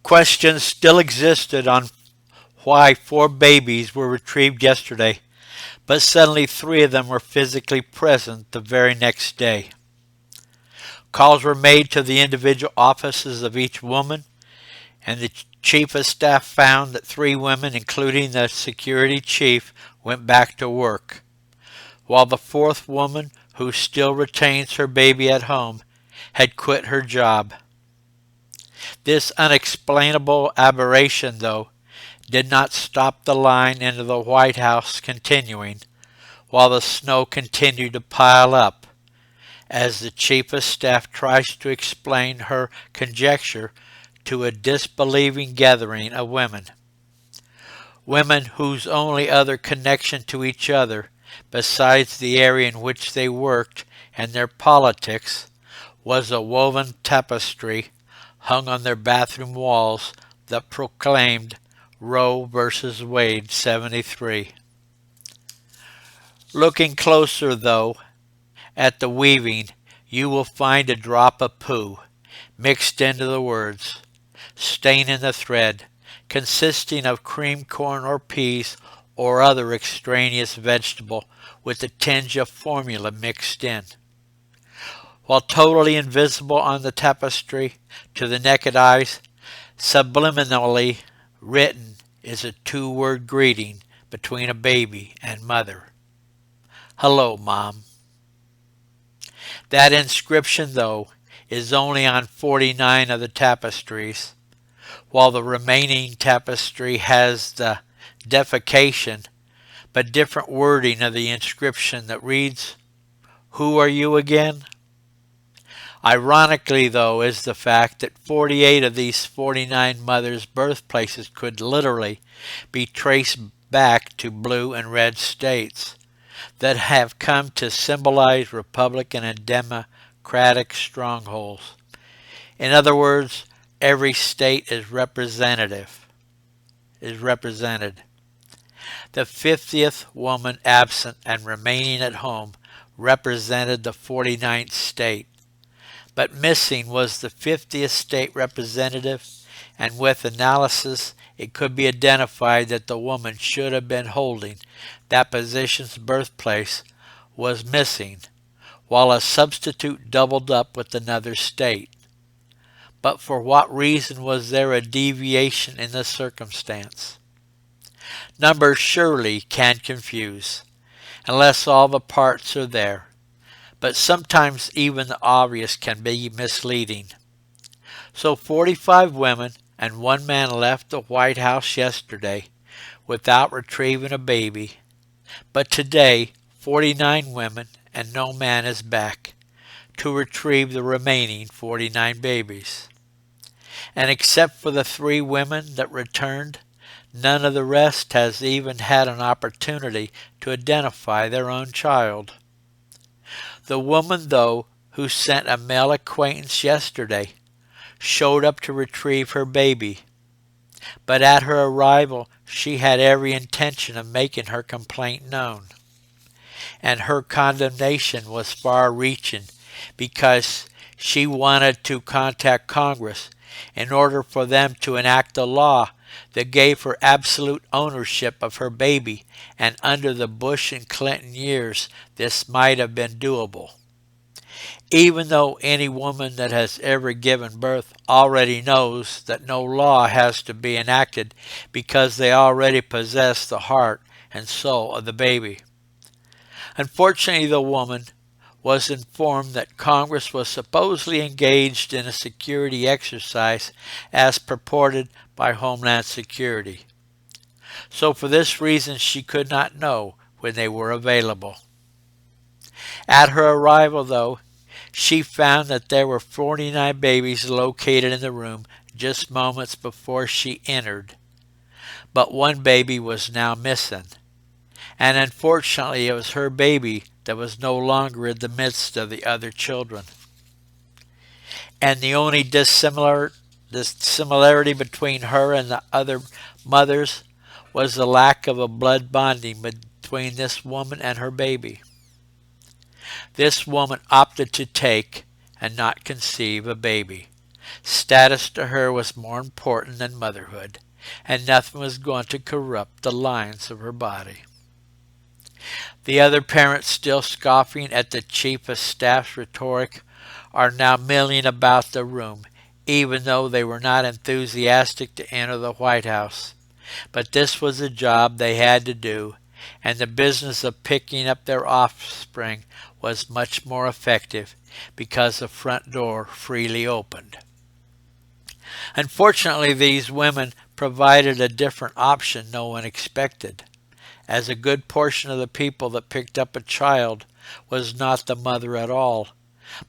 Questions still existed on why 4 babies were retrieved yesterday, but suddenly 3 of them were physically present the very next day. Calls were made to the individual offices of each woman, and the chief of staff found that 3 women, including the security chief, went back to work, while the 4th woman, who still retains her baby at home, had quit her job. This unexplainable aberration, though, did not stop the line into the White House continuing, while the snow continued to pile up, as the chief of staff tries to explain her conjecture to a disbelieving gathering of women. Women whose only other connection to each other, besides the area in which they worked and their politics, was a woven tapestry hung on their bathroom walls that proclaimed Roe versus Wade 73. Looking closer, though, at the weaving, you will find a drop of poo mixed into the words, staining the thread, consisting of cream corn or peas or other extraneous vegetable with a tinge of formula mixed in. While totally invisible on the tapestry to the naked eyes, subliminally written is a 2-word greeting between a baby and mother. Hello, Mom. That inscription, though, is only on 49 of the tapestries, while the remaining tapestry has the defecation but different wording of the inscription that reads, "Who are you again?" Ironically, though, is the fact that 48 of these 49 mothers' birthplaces could literally be traced back to blue and red states that have come to symbolize Republican and Democratic strongholds. In other words, every state is represented. The 50th woman absent and remaining at home represented the 49th state. But missing was the 50th state representative, and with analysis it could be identified that the woman should have been holding that position's birthplace was missing, while a substitute doubled up with another state. But for what reason was there a deviation in the circumstance? Numbers surely can confuse, unless all the parts are there. But sometimes even the obvious can be misleading. So 45 women and 1 man left the White House yesterday without retrieving a baby, but today 49 women and no man is back to retrieve the remaining 49 babies. And except for the 3 women that returned, none of the rest has even had an opportunity to identify their own child. The woman, though, who sent a male acquaintance yesterday, showed up to retrieve her baby. But at her arrival, she had every intention of making her complaint known. And her condemnation was far-reaching because she wanted to contact Congress in order for them to enact a law that gave her absolute ownership of her baby, and under the Bush and Clinton years, this might have been doable. Even though any woman that has ever given birth already knows that no law has to be enacted because they already possess the heart and soul of the baby. Unfortunately, the woman was informed that Congress was supposedly engaged in a security exercise as purported by Homeland Security. So for this reason she could not know when they were available. At her arrival, though, she found that there were 49 babies located in the room just moments before she entered. But 1 baby was now missing. And unfortunately it was her baby that was no longer in the midst of the other children. And the only similarity between her and the other mothers was the lack of a blood bonding between this woman and her baby. This woman opted to take and not conceive a baby, Status to her was more important than motherhood, and nothing was going to corrupt the lines of her body. The other parents, still scoffing at the chief of staff's rhetoric, are now milling about the room, even though they were not enthusiastic to enter the White House. But this was a job they had to do, and the business of picking up their offspring was much more effective because the front door freely opened. Unfortunately, these women provided a different option no one expected, as a good portion of the people that picked up a child was not the mother at all,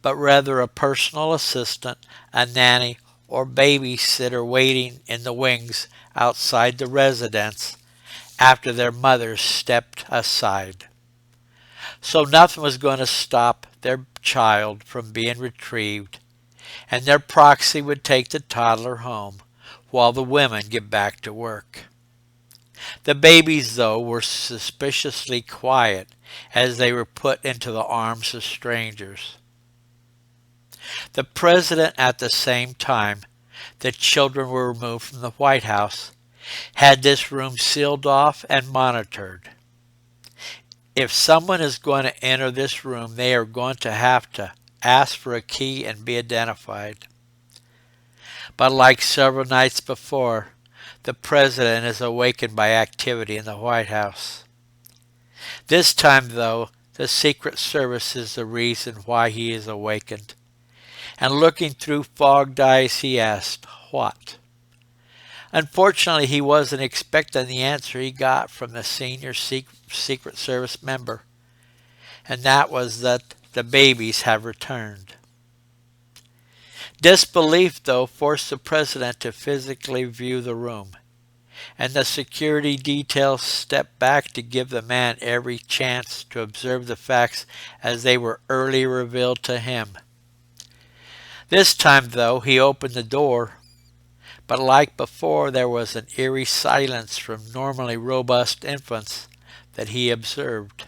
but rather a personal assistant, a nanny, or babysitter waiting in the wings outside the residence after their mothers stepped aside. So nothing was going to stop their child from being retrieved, and their proxy would take the toddler home while the women get back to work. The babies, though, were suspiciously quiet as they were put into the arms of strangers. The president, at the same time the children were removed from the White House, had this room sealed off and monitored. If someone is going to enter this room, they are going to have to ask for a key and be identified. But like several nights before, the president is awakened by activity in the White House. This time, though, the Secret Service is the reason why he is awakened. And looking through fogged eyes, he asked, "What?" Unfortunately, he wasn't expecting the answer he got from the senior Secret Service member, and that was that the babies have returned. Disbelief, though, forced the president to physically view the room, and the security details stepped back to give the man every chance to observe the facts as they were earlier revealed to him. This time, though, he opened the door, but like before, there was an eerie silence from normally robust infants that he observed.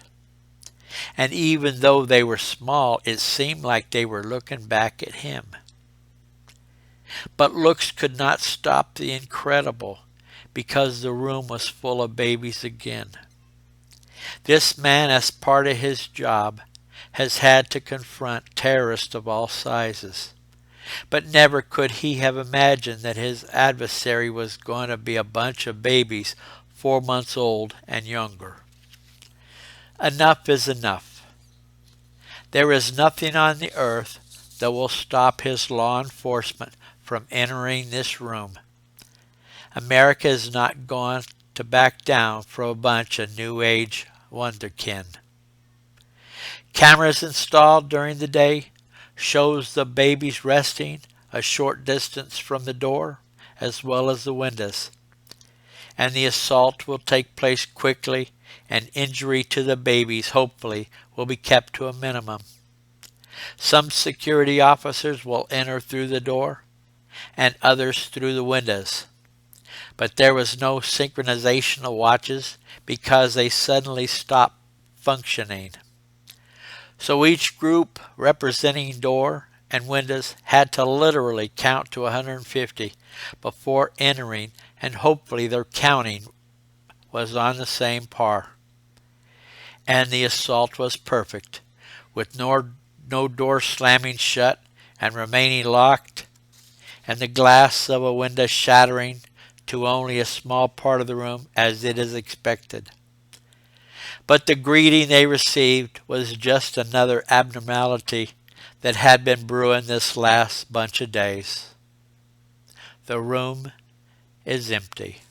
And even though they were small, it seemed like they were looking back at him. But looks could not stop the incredible, because the room was full of babies again. This man, as part of his job, has had to confront terrorists of all sizes. But never could he have imagined that his adversary was going to be a bunch of babies 4 months old and younger. Enough is enough. There is nothing on the earth that will stop his law enforcement from entering this room. America is not going to back down for a bunch of New Age wonderkin. Cameras installed during the day shows the babies resting a short distance from the door as well as the windows, and the assault will take place quickly, and injury to the babies hopefully will be kept to a minimum. Some security officers will enter through the door and others through the windows, but there was no synchronization of watches because they suddenly stopped functioning. So each group representing door and windows had to literally count to 150 before entering, and hopefully their counting was on the same par. And the assault was perfect, with no door slamming shut and remaining locked, and the glass of a window shattering to only a small part of the room as it is expected. But the greeting they received was just another abnormality that had been brewing this last bunch of days. The room is empty.